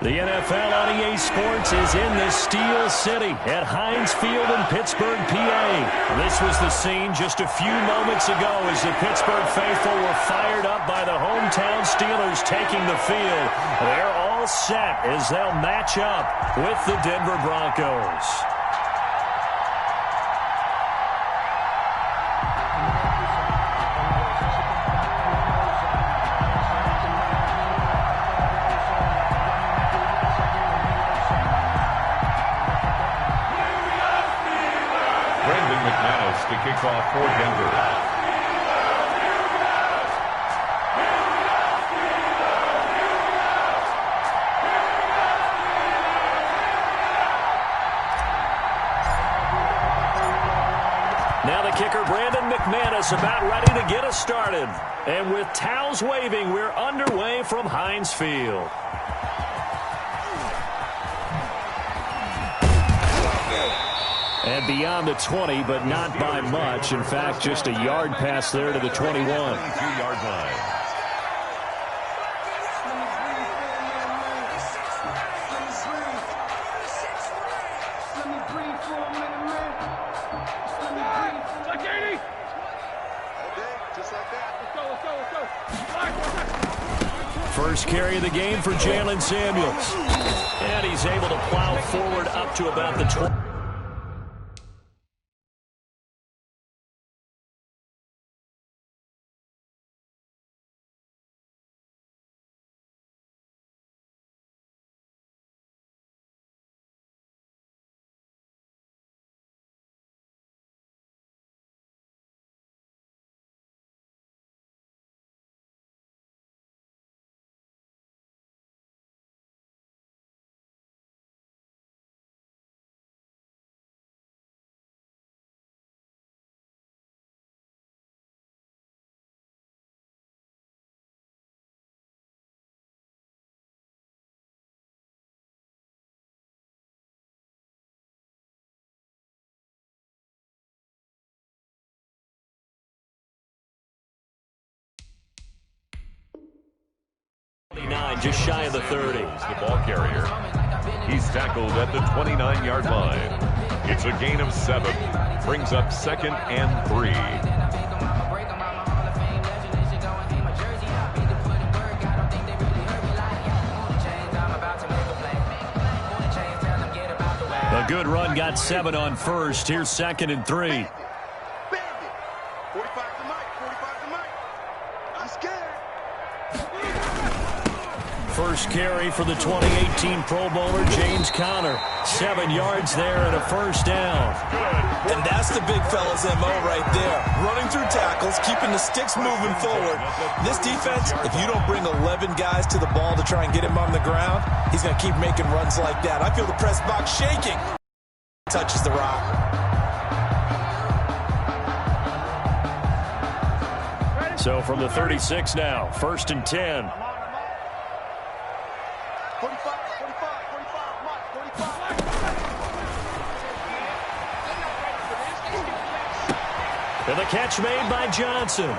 The NFL on EA Sports is in the Steel City at Heinz Field in Pittsburgh, PA. This was the scene just a few moments ago as the Pittsburgh faithful were fired up by the hometown Steelers taking the field. They're all set as they'll match up with the Denver Broncos. To kick off for Denver. Now the kicker, Brandon McManus, about ready to get us started. And with towels waving, we're underway from Heinz Field. And beyond the 20, but not by much. In fact, just a yard pass there to the 21. 22-yard line. First carry of the game for Jalen Samuels. And he's able to plow forward up to about the 20. Just shy of the 30. The ball carrier. He's tackled at the 29-yard line. It's a gain of 7. Brings up 2nd and 3. A good run got 7 on first. Here's 2nd and 3. First carry for the 2018 Pro Bowler, James Conner. 7 yards there and a first down. And that's the big fella's MO right there. Running through tackles, keeping the sticks moving forward. This defense, if you don't bring 11 guys to the ball to try and get him on the ground, he's going to keep making runs like that. I feel the press box shaking. Touches the rock. So from the 36 now, 1st and 10. And the catch made by Johnson.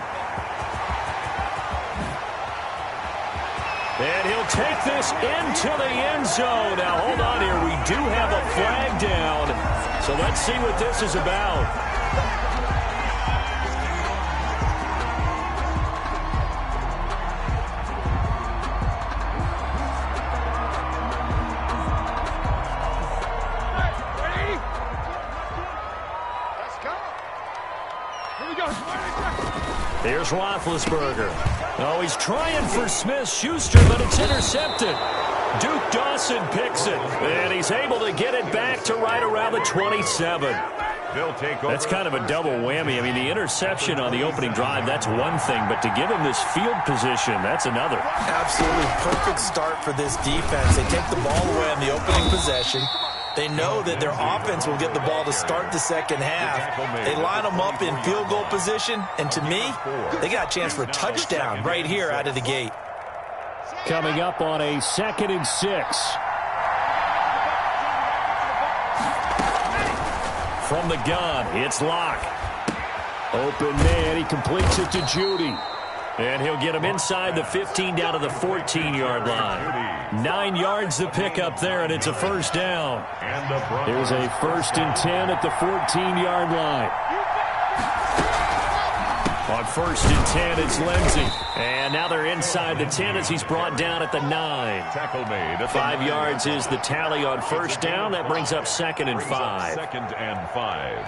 And he'll take this into the end zone. Now, hold on here. We do have a flag down. So let's see what this is about. Here's Roethlisberger. Oh, he's trying for Smith-Schuster, but it's intercepted. Duke Dawson picks it, and he's able to get it back to right around the 27. That's kind of a double whammy. I mean, the interception on the opening drive, that's one thing, but to give him this field position, that's another. Absolutely perfect start for this defense. They take the ball away on the opening possession. They know that their offense will get the ball to start the second half. They line them up in field goal position, and to me, they got a chance for a touchdown right here out of the gate. Coming up on a 2nd and 6. From the gun, it's Locke. Open man, he completes it to Judy. And he'll get him inside the 15 down to the 14-yard line. 9 yards the pickup there, and it's a first down. Here's a 1st and 10 at the 14-yard line. On 1st and 10, it's Lindsey. And now they're inside the 10 as he's brought down at the 9. Tackle made. 5 yards is the tally on first down. That brings up 2nd and 5. 2nd and 5.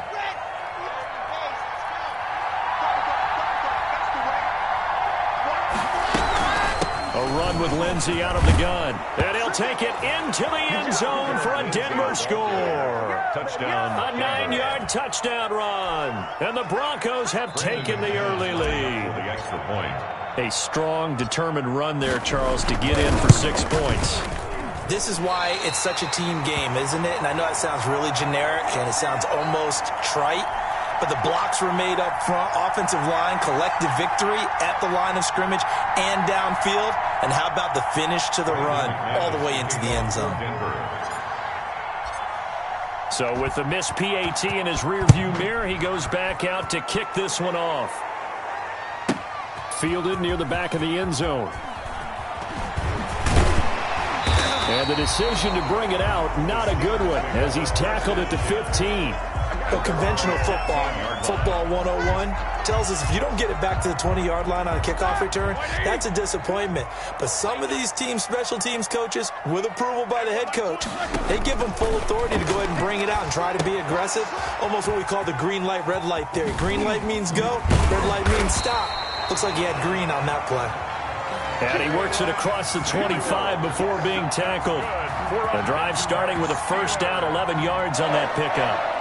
A run with Lindsey out of the gun. And he'll take it into the end zone for a Denver score. Touchdown. A 9-yard touchdown run. And the Broncos have taken the early lead. The extra point. A strong, determined run there, Charles, to get in for 6 points. This is why it's such a team game, isn't it? And I know it sounds really generic and it sounds almost trite. But the blocks were made up front, offensive line, collective victory at the line of scrimmage and downfield. And how about the finish to the run all the way into the end zone? So with the missed PAT in his rearview mirror, he goes back out to kick this one off. Fielded near the back of the end zone. And the decision to bring it out, not a good one, as he's tackled at the 15. But conventional football 101, tells us if you don't get it back to the 20-yard line on a kickoff return, that's a disappointment. But some of these teams, special teams coaches, with approval by the head coach, they give them full authority to go ahead and bring it out and try to be aggressive. Almost what we call the green light, red light theory. Green light means go, red light means stop. Looks like he had green on that play. And he works it across the 25 before being tackled. The drive starting with a first down, 11 yards on that pickup.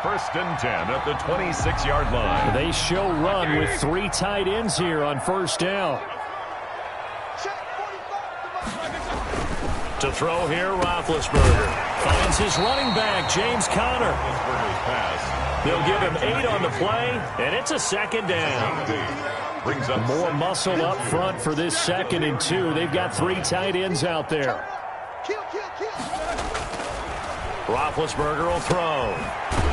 1st and 10 at the 26-yard line. They show run with 3 tight ends here on first down. To throw here, Roethlisberger. Finds his running back, James Conner. They'll give him 8 on the play, and it's a 2nd down. Brings up more muscle up front for this 2nd and 2. They've got 3 tight ends out there. Roethlisberger will throw.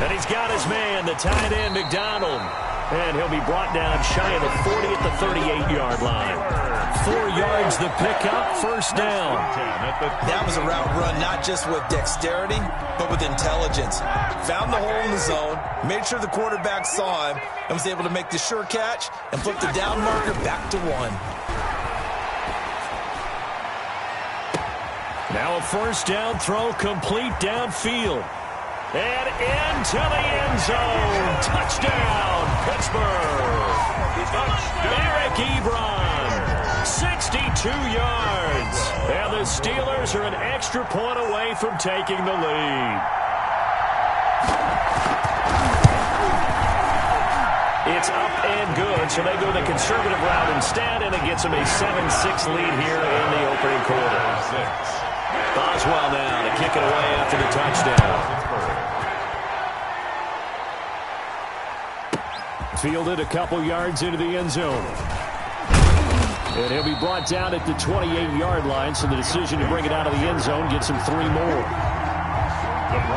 And he's got his man, the tight end, McDonald. And he'll be brought down shy of the 40 at the 38-yard line. 4 yards the pickup, first down. That was a route run not just with dexterity, but with intelligence. Found the hole in the zone, made sure the quarterback saw him, and was able to make the sure catch and flip the down marker back to 1. Now a first down throw complete downfield. And into the end zone. Touchdown, Pittsburgh. Eric Ebron, 62 yards. And the Steelers are an extra point away from taking the lead. It's up and good, so they go the conservative route instead, and it gets them a 7-6 lead here in the opening quarter. Boswell now to kick it away after the touchdown. Fielded a couple yards into the end zone. And he'll be brought down at the 28-yard line, so the decision to bring it out of the end zone gets him 3 more.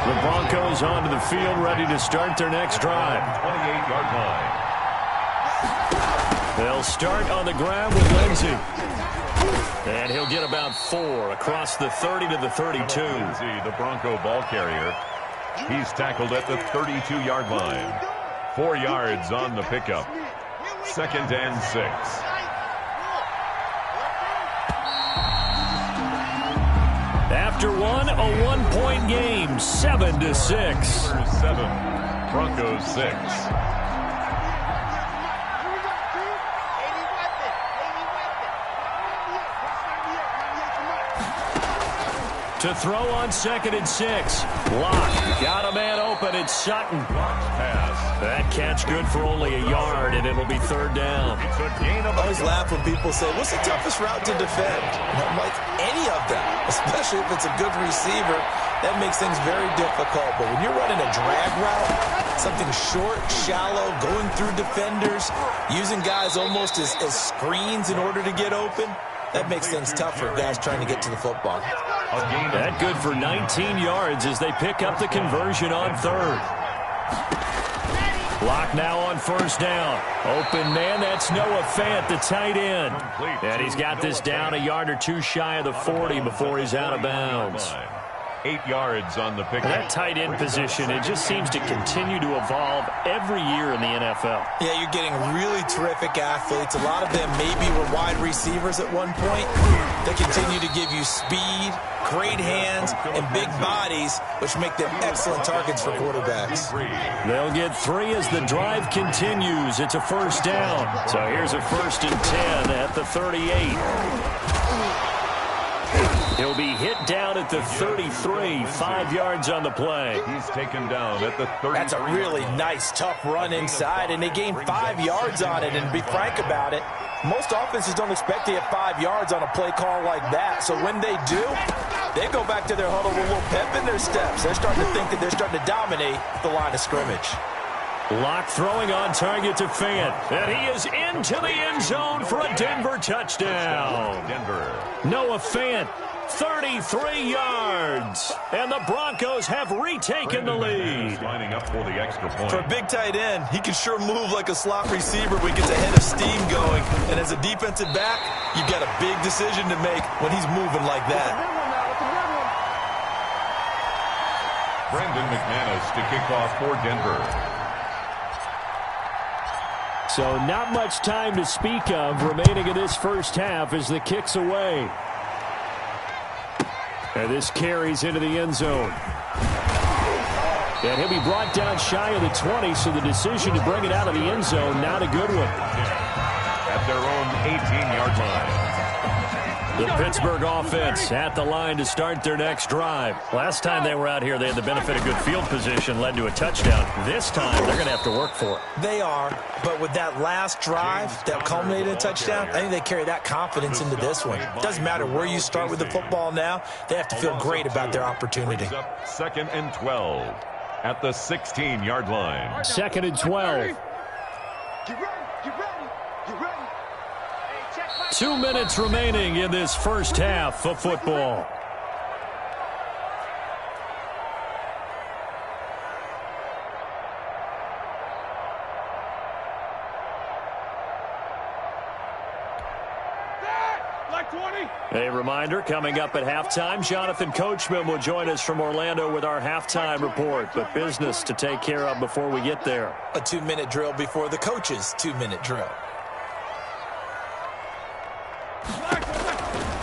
The Broncos onto the field, ready to start their next drive. 28-yard line. They'll start on the ground with Lindsey. And he'll get about 4 across the 30 to the 32. Lindsey, the Bronco ball carrier. He's tackled at the 32-yard line. 4 yards on the pickup. 2nd and 6. After one, a 1-point game, 7-6. 7, Broncos 6. To throw on 2nd and 6. Lock. Got a man open. It's Sutton. Pass. That catch good for only a yard, and it'll be 3rd down. It's a gain of I always laugh when people say, what's the toughest route to defend? And I'm like, any of them, especially if it's a good receiver. That makes things very difficult. But when you're running a drag route, something short, shallow, going through defenders, using guys almost as screens in order to get open, that makes things tough for guys trying to get to the football. That good for 19 yards as they pick up the conversion on 3rd. Lock now on first down. Open man, that's Noah Fant, the tight end. And he's got this down a yard or two shy of the 40 before he's out of bounds. 8 yards on the pick. That tight end position, it just seems to continue to evolve every year in the NFL. Yeah, you're getting really terrific athletes. A lot of them maybe were wide receivers at one point. They continue to give you speed, great hands, and big bodies, which make them excellent targets for quarterbacks. They'll get 3 as the drive continues. It's a first down. So here's a 1st and 10 at the 38. He'll be hit down at the 33, 5 yards on the play. He's taken down at the 30. That's a really nice, tough run inside, and they gained 5 yards on it. And to be frank about it, most offenses don't expect to get 5 yards on a play call like that. So when they do, they go back to their huddle with a little pep in their steps. They're starting to think that they're starting to dominate the line of scrimmage. Lock throwing on target to Fant. And he is into the end zone for a Denver touchdown. Denver. Noah Fant, 33 yards. And the Broncos have retaken the lead. Lining up for the extra point. For a big tight end, he can sure move like a slot receiver when he gets a head of steam going. And as a defensive back, you've got a big decision to make when he's moving like that. Brendan McManus to kick off for Denver. So not much time to speak of remaining in this first half as the kick's away. And this carries into the end zone. And he'll be brought down shy of the 20, so the decision to bring it out of the end zone, not a good one. At their own 18-yard line. The Pittsburgh offense at the line to start their next drive. Last time they were out here, they had the benefit of good field position, led to a touchdown. This time, they're going to have to work for it. They are, but with that last drive that culminated in a touchdown, I think they carry that confidence into this one. Doesn't matter where you start with the football now, they have to feel great about their opportunity. 2nd and 12 at the 16-yard line. 2nd and 12. 2 minutes remaining in this first half of football. A reminder, coming up at halftime, Jonathan Coachman will join us from Orlando with our halftime report, but business to take care of before we get there. A 2-minute drill before the coach's 2-minute drill.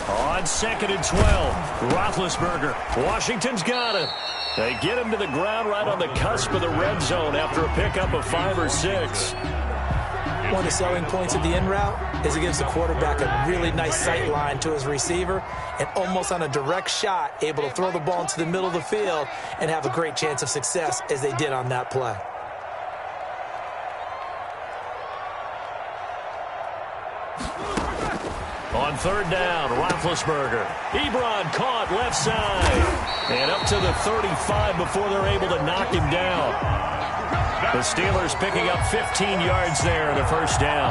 On 2nd and 12, Roethlisberger. Washington's got it. They get him to the ground right on the cusp of the red zone after a pickup of 5 or 6. One of the selling points of the in route is it gives the quarterback a really nice sight line to his receiver and almost on a direct shot able to throw the ball into the middle of the field and have a great chance of success as they did on that play. On 3rd down, Roethlisberger. Ebron caught left side. And up to the 35 before they're able to knock him down. The Steelers picking up 15 yards there in the first down.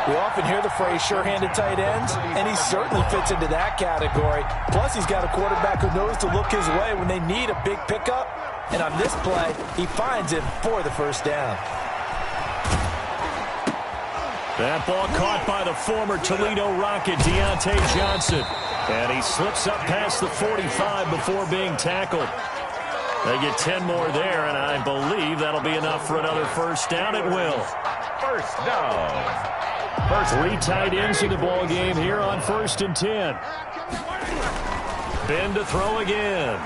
We often hear the phrase sure-handed tight ends, and he certainly fits into that category. Plus, he's got a quarterback who knows to look his way when they need a big pickup. And on this play, he finds him for the first down. That ball caught by the former Toledo Rocket, Deontay Johnson. And he slips up past the 45 before being tackled. They get 10 more there, and I believe that'll be enough for another first down. It will. First down. 3 tight ends in the ball game here on 1st and 10. Ben to throw again.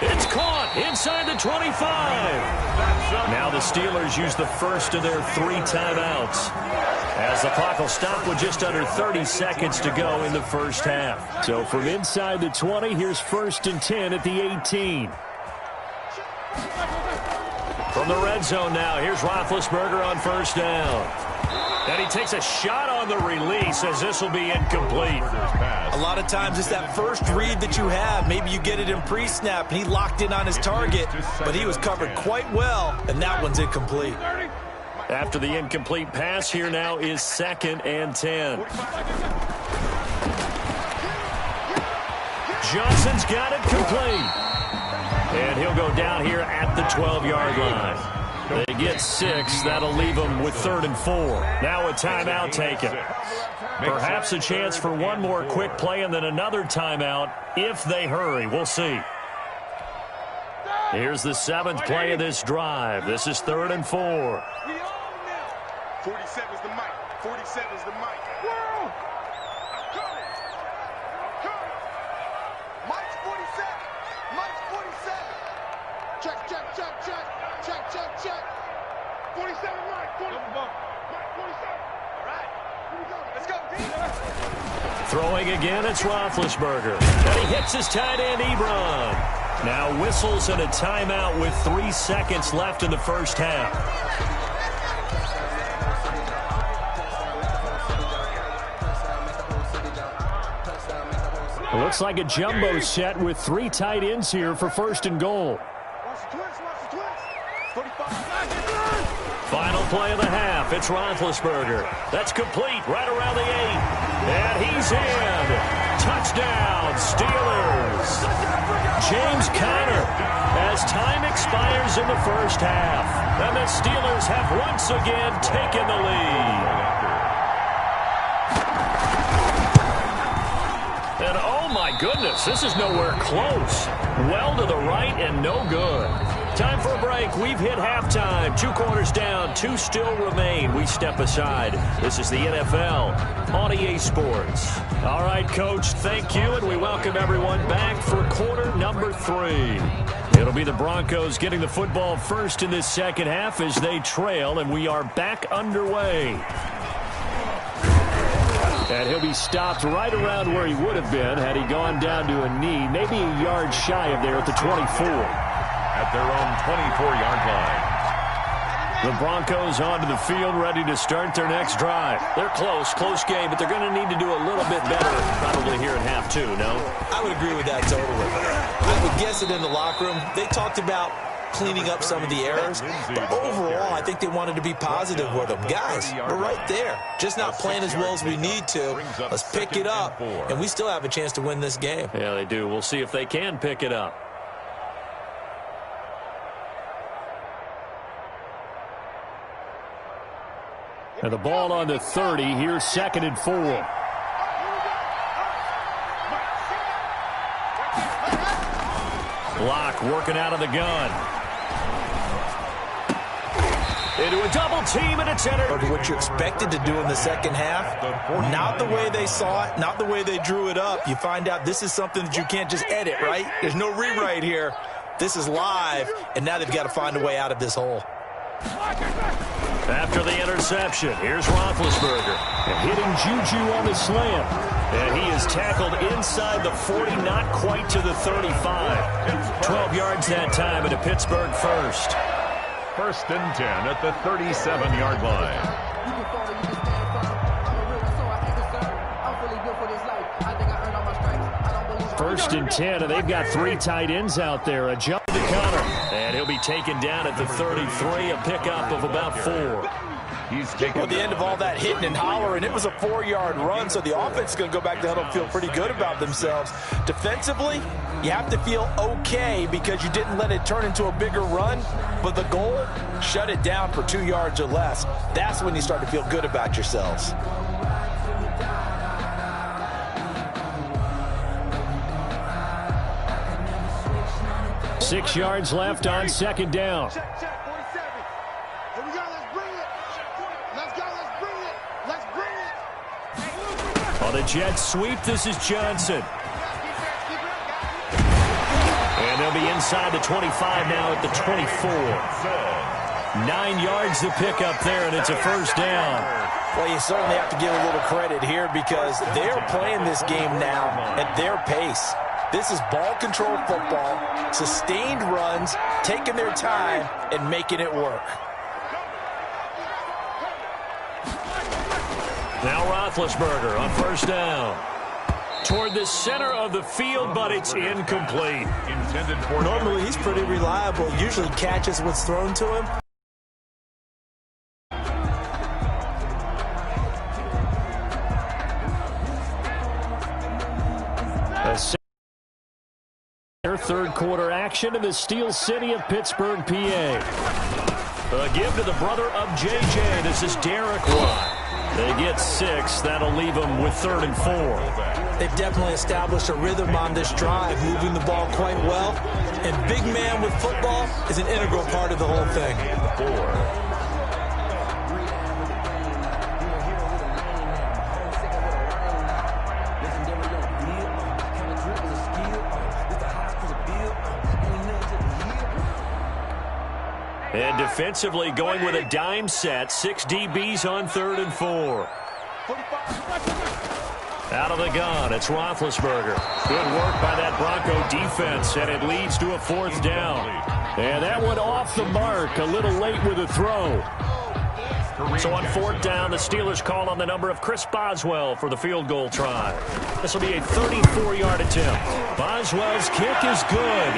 It's caught inside the 25. Now the Steelers use the first of their 3 timeouts, as the clock will stop with just under 30 seconds to go in the first half. So from inside the 20, here's 1st and 10 at the 18. From the red zone now, here's Roethlisberger on 1st down. And he takes a shot on the release as this will be incomplete. A lot of times it's that first read that you have. Maybe you get it in pre-snap. He locked in on his target, but he was covered quite well, and that one's incomplete. After the incomplete pass, here now is 2nd and 10. Johnson's got it complete. And he'll go down here at the 12-yard line. They get 6. That'll leave them with 3rd and 4. Now a timeout taken. Perhaps a chance for one more quick play and then another timeout if they hurry. We'll see. Here's the 7th play of this drive. This is 3rd and 4. 47's the mic. 47's the mic. Mike's 47. Mike's 47. Check, check, check, check. Check, check, check. 47 Mike. 47. Mike 47. All right. Here we go. Let's go. Throwing again, it's Roethlisberger. And he hits his tight end, Ebron. Now whistles and a timeout with 3 seconds left in the first half. It looks like a jumbo set with 3 tight ends here for 1st and goal. Final play of the half. It's Roethlisberger. That's complete right around the 8. And he's in. Touchdown, Steelers. James Conner, as time expires in the first half. And the Steelers have once again taken the lead. And oh my goodness, this is nowhere close. Well to the right and no good. Time for a break. We've hit halftime. 2 quarters down, 2 still remain. We step aside. This is the NFL on EA Sports. All right, Coach, thank you, and we welcome everyone back for quarter number 3. It'll be the Broncos getting the football first in this second half as they trail, and we are back underway. And he'll be stopped right around where he would have been had he gone down to a knee, maybe a yard shy of there at the 24. At their own 24-yard line. The Broncos onto the field, ready to start their next drive. They're close game, but they're going to need to do a little bit better probably here in half 2, no? I would agree with that totally. I would guess it in the locker room. They talked about cleaning up some of the errors, but overall, I think they wanted to be positive with them. Guys, we're right there. Just not playing as well as we need to. Let's pick it up, and we still have a chance to win this game. Yeah, they do. We'll see if they can pick it up. And the ball on the 30. Here's 2nd and 4. Block working out of the gun. Into a double team, and it's entered. What you expected to do in the second half, not the way they saw it, not the way they drew it up. You find out this is something that you can't just edit, right? There's no rewrite here. This is live, and now they've got to find a way out of this hole. After the interception, here's Roethlisberger. Hitting Juju on the slant. And he is tackled inside the 40, not quite to the 35. 12 yards that time, and a Pittsburgh first. 1st and 10 at the 37-yard line. First and 10, and they've got 3 tight ends out there. A jump to Conner. And he'll be taken down at the 33, a pickup of about 4. Well, the end of all that hitting and hollering, it was a 4-yard run, so the offense is going to go back to huddle and feel pretty good about themselves. Defensively, you have to feel okay because you didn't let it turn into a bigger run, but the goal, shut it down for 2 yards or less. That's when you start to feel good about yourselves. Six yards left on 2nd down. Check, check, 47. Here we go, let's bring it. Let's go, let's bring it. Let's bring it. On the jet sweep, this is Johnson. And they'll be inside the 25 now at the 24. 9 yards to pick up there, and it's a first down. Well, you certainly have to give a little credit here because they're playing this game now at their pace. This is ball control football, sustained runs, taking their time, and making it work. Now Roethlisberger on first down. Toward the center of the field, but it's incomplete. Normally, he's pretty reliable. Usually catches what's thrown to him. Their third quarter action in the Steel City of Pittsburgh, PA. A give to the brother of JJ. This is Derek Watt. They get 6. That'll leave them with 3rd and 4. They've definitely established a rhythm on this drive, moving the ball quite well. And big man with football is an integral part of the whole thing. 4. And defensively going with a dime set. 6 DBs on 3rd and 4. Out of the gun, it's Roethlisberger. Good work by that Bronco defense, and it leads to a 4th down. And that one off the mark, a little late with a throw. So on 4th down, the Steelers call on the number of Chris Boswell for the field goal try. This will be a 34-yard attempt. Boswell's kick is good.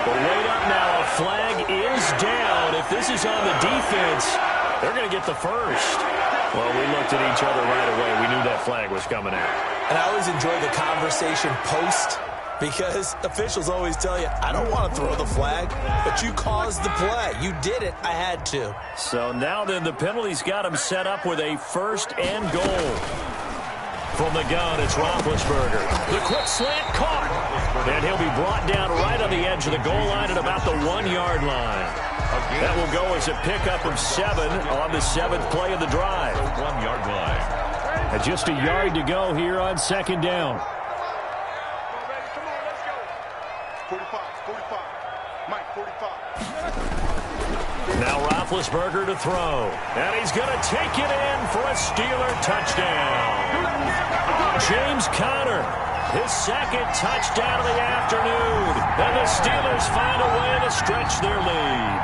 But wait up now, a flag is down. If this is on the defense, they're going to get the first. Well, we looked at each other right away. We knew that flag was coming out. And I always enjoy the conversation post, because officials always tell you, I don't want to throw the flag, but you caused the play. You did it. I had to. So now then the penalty's got him set up with a 1st and goal. From the gun, it's Roethlisberger. The quick slant caught. And he'll be brought down right on the edge of the goal line at about the 1-yard line. That will go as a pickup of 7 on the 7th play of the drive. 1-yard line. And just a yard to go here on 2nd down. 45. Mike, 45. Now Roethlisberger to throw. And he's going to take it in for a Steeler touchdown. James Conner, his 2nd touchdown of the afternoon. And the Steelers find a way to stretch their lead.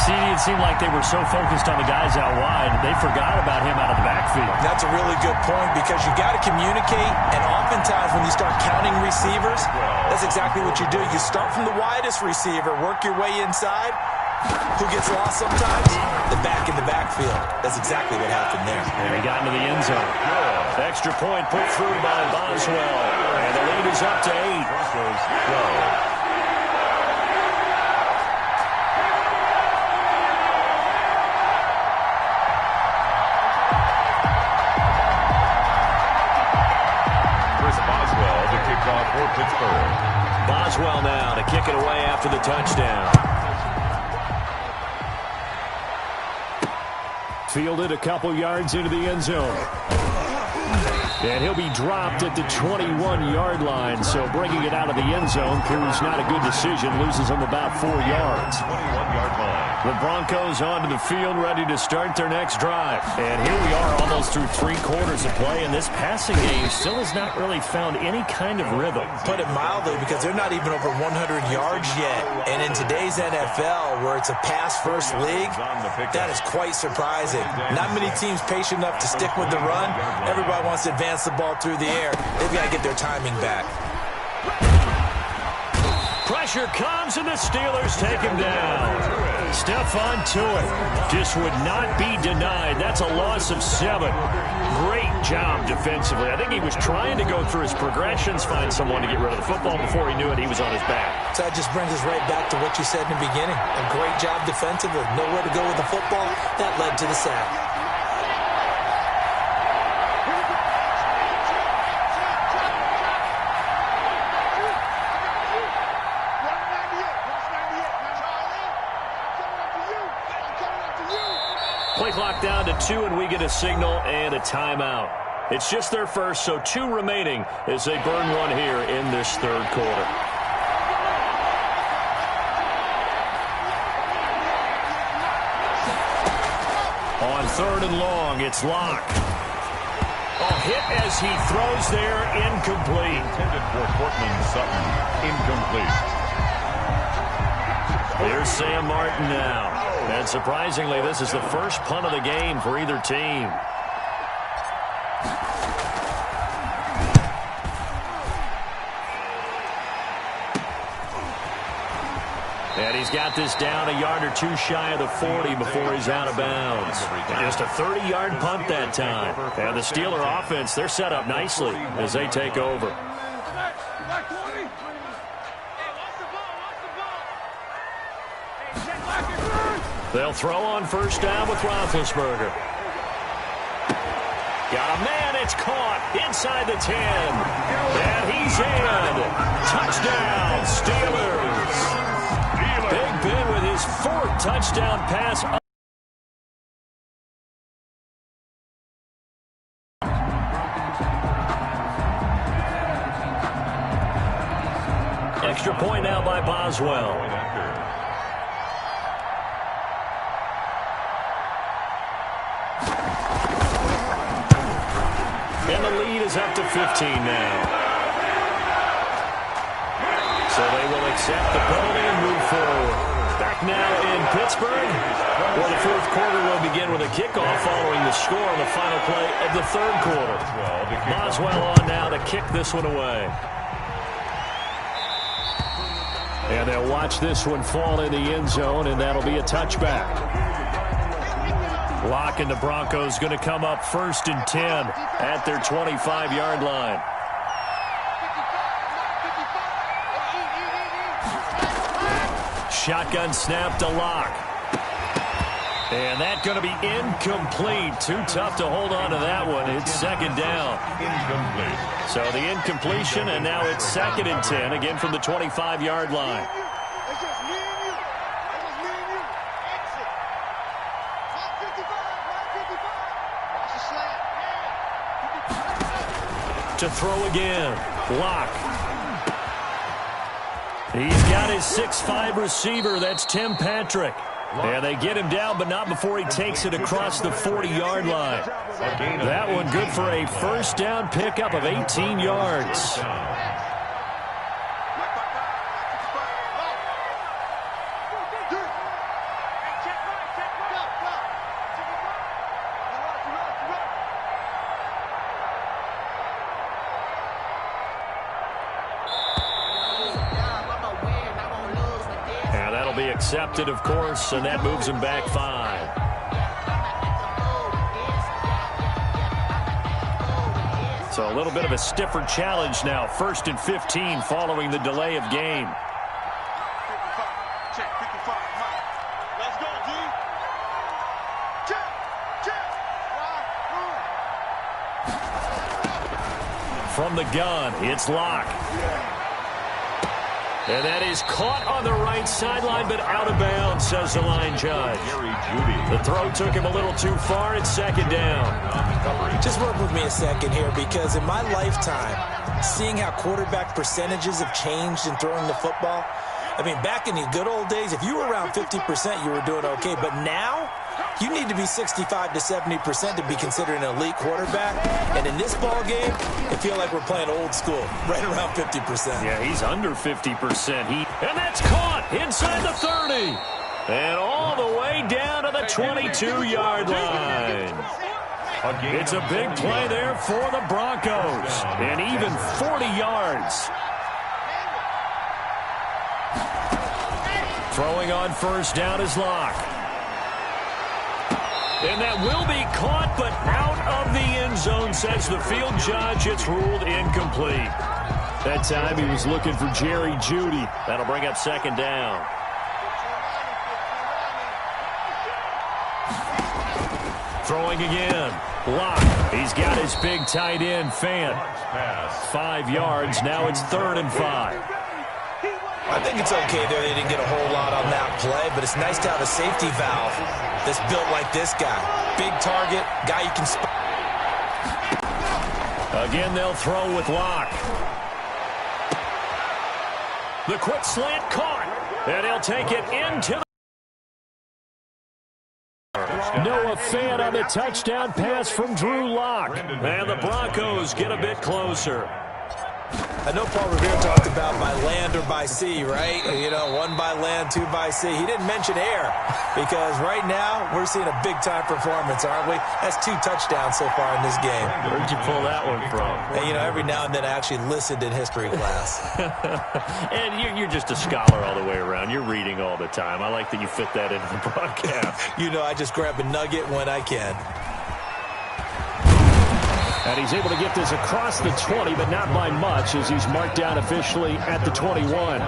See, it seemed like they were so focused on the guys out wide, they forgot about him out of the backfield. That's a really good point, because you got to communicate, and oftentimes when you start counting receivers, that's exactly what you do. You start from the widest receiver, work your way inside. Who gets lost sometimes? The back in the backfield. That's exactly what happened there. And he got into the end zone. Extra point put through by Boswell. And the lead is up to 8. Chris Boswell to kick off for Pittsburgh. Boswell now to kick it away after the touchdown. Fielded a couple yards into the end zone. And he'll be dropped at the 21-yard line. So bringing it out of the end zone proves not a good decision. Loses him about 4 yards. 21-yard line. The Broncos onto the field, ready to start their next drive. And here we are almost through 3 quarters of play. And this passing game still has not really found any kind of rhythm. Put it mildly, because they're not even over 100 yards yet. And in today's NFL, where it's a pass-first league, that is quite surprising. Not many teams patient enough to stick with the run. Everybody wants to advance the ball through the air. They've got to get their timing back. Pressure comes, and the Steelers take him down. Stephon Tuitt just would not be denied. That's a loss of 7. Great job defensively. I think he was trying to go through his progressions, find someone to get rid of the football. Before he knew it, he was on his back. So that just brings us right back to what you said in the beginning. A great job defensively. Nowhere to go with the football. That led to the sack. Play clock down to 2, and we get a signal and a timeout. It's just their first, so 2 remaining as they burn one here in this 3rd quarter. On 3rd and long, it's Locke. A hit as he throws there, incomplete. Intended for Cortland Sutton, incomplete. Here's Sam Martin now. And surprisingly, this is the first punt of the game for either team. And he's got this down a yard or 2 shy of the 40 before he's out of bounds. Just a 30-yard punt that time. And the Steeler offense, they're set up nicely as they take over. They'll throw on first down with Roethlisberger. Got a man, it's caught inside the 10. And he's in. Touchdown, Steelers. Big Ben with his 4th touchdown pass. Extra point now by Boswell. And the lead is up to 15 now. So they will accept the penalty and move forward. Back now in Pittsburgh, where the 4th quarter will begin with a kickoff following the score on the final play of the 3rd quarter. Boswell on now to kick this one away. And they'll watch this one fall in the end zone, and that'll be a touchback. Locke and the Broncos going to come up 1st and 10 at their 25-yard line. Shotgun snap to Locke. And that's going to be incomplete. Too tough to hold on to that one. It's 2nd down. Incomplete. So the incompletion, and now it's 2nd and 10, again from the 25-yard line. To throw again, Locke. He's got his 6'5" receiver. That's Tim Patrick. And they get him down, but not before he takes it across the 40-yard line. That one good for a first down pickup of 18 yards. Be accepted, of course, and that moves him back 5. So a little bit of a stiffer challenge now. 1st and 15 following the delay of game. Let's go, G. From the gun, it's Locke. And that is caught on the right sideline, but out of bounds, says the line judge. The throw took him a little too far. It's 2nd down. Just work with me a second here, because in my lifetime, seeing how quarterback percentages have changed in throwing the football, I mean, back in the good old days, if you were around 50%, you were doing okay. But now, you need to be 65 to 70% to be considered an elite quarterback. And in this ball game, I feel like we're playing old school, right around 50%. Yeah, he's under 50%. And that's caught inside the 30. And all the way down to the 22-yard line. It's a big play there for the Broncos. And even 40 yards. Throwing on first down is Locke. And that will be caught, but out of the end zone, says the field judge. It's ruled incomplete. That time he was looking for Jerry Jeudy. That'll bring up 2nd down. Throwing again. Locke. He's got his big tight end, Fant. 5 yards. Now it's 3rd and 5. I think it's okay there. They didn't get a whole lot on that play, but it's nice to have a safety valve that's built like this guy. Big target, guy you can spot. Again, they'll throw with Locke. The quick slant caught, and he'll take it into the... Noah Fant on the touchdown pass from Drew Lock. And the Broncos get a bit closer. I know Paul Revere talked about by land or by sea, right? You know, 1 by land, 2 by sea. He didn't mention air because right now we're seeing a big-time performance, aren't we? That's 2 touchdowns so far in this game. Where'd you pull that one from? And, you know, every now and then I actually listened in history class. And you're just a scholar all the way around. You're reading all the time. I like that you fit that into the broadcast. You know, I just grab a nugget when I can. And he's able to get this across the 20, but not by much, as he's marked down officially at the 21.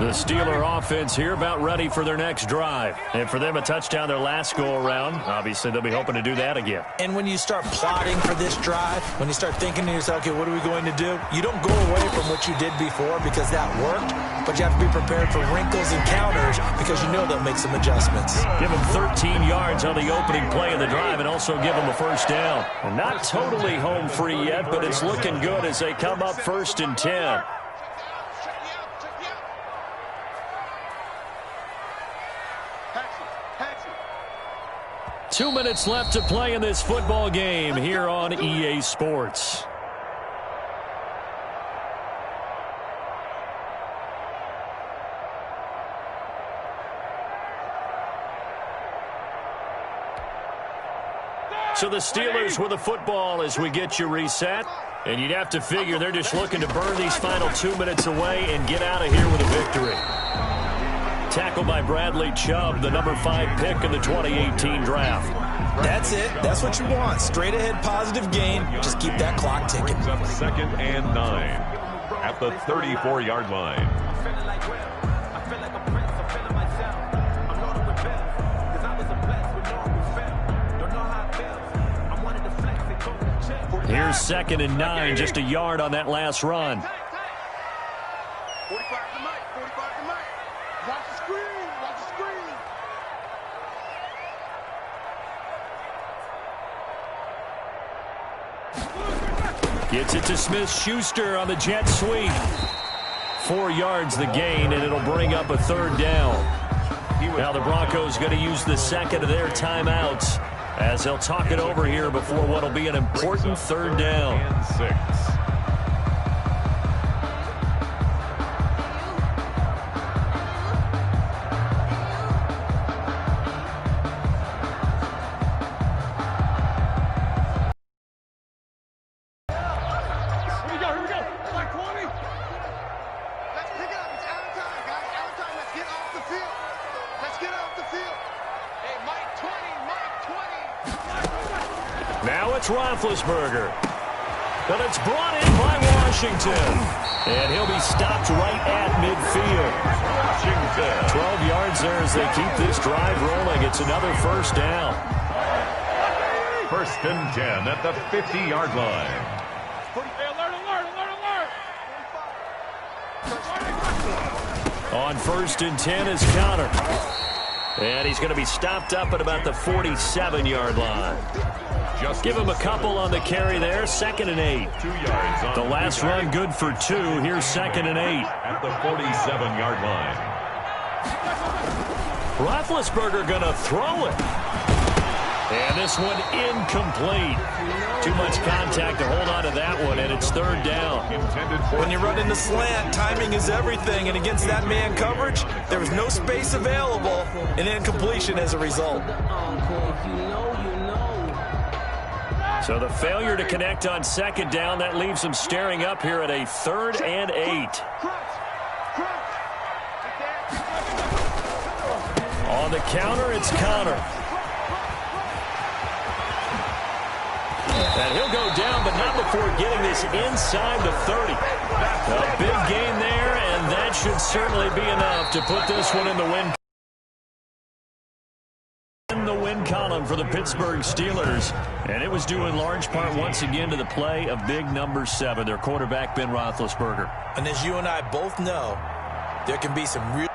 The Steeler offense here about ready for their next drive. And for them, a touchdown their last go-around. Obviously, they'll be hoping to do that again. And when you start plotting for this drive, when you start thinking to yourself, okay, what are we going to do? You don't go away from what you did before because that worked, but you have to be prepared for wrinkles and counters because you know they'll make some adjustments. Give them 13 yards on the opening play of the drive and also give them a first down. And not totally home free yet, but it's looking good as they come up 1st and 10. 2 minutes left to play in this football game here on EA Sports. So the Steelers with the football as we get you reset. And you'd have to figure they're just looking to burn these final 2 minutes away and get out of here with a victory. Tackled by Bradley Chubb, the number 5 pick in the 2018 draft. That's it. That's what you want. Straight ahead positive gain. Just keep that clock ticking. Brings up 2nd and 9 at the 34-yard line. Here's 2nd and 9, just a yard on that last run. 45 to Mike, 45 to Mike. Watch the screen, watch the screen. Gets it to Smith-Schuster on the jet sweep. 4 yards the gain, and it'll bring up a 3rd down. Now the Broncos going to use the second of their timeouts as they'll talk it over here before what will be an important 3rd down. And 6. Roethlisberger. But it's brought in by Washington. And he'll be stopped right at midfield. Washington. 12 yards there as they keep this drive rolling. It's another 1st down. 1st and 10 at the 50-yard line. On 1st and 10 is Connor. And he's going to be stopped up at about the 47-yard line. Just give him a couple on the carry there. 2nd and 8. 2 yards on the last run good for 2. Here's 2nd and 8. At the 47-yard line. Roethlisberger going to throw it. And this one incomplete. Too much contact to hold on to that one, and it's 3rd down. When you run in the slant, timing is everything, and against that man coverage, there was no space available, and incompletion as a result. So the failure to connect on 2nd down, that leaves them staring up here at a 3rd and 8. On the counter, it's Connor. And he'll go down, but not before getting this inside the 30. A big gain there, and that should certainly be enough to put this one in the win. In the win column for the Pittsburgh Steelers. And it was due in large part once again to the play of big number 7, their quarterback Ben Roethlisberger. And as you and I both know, there can be some real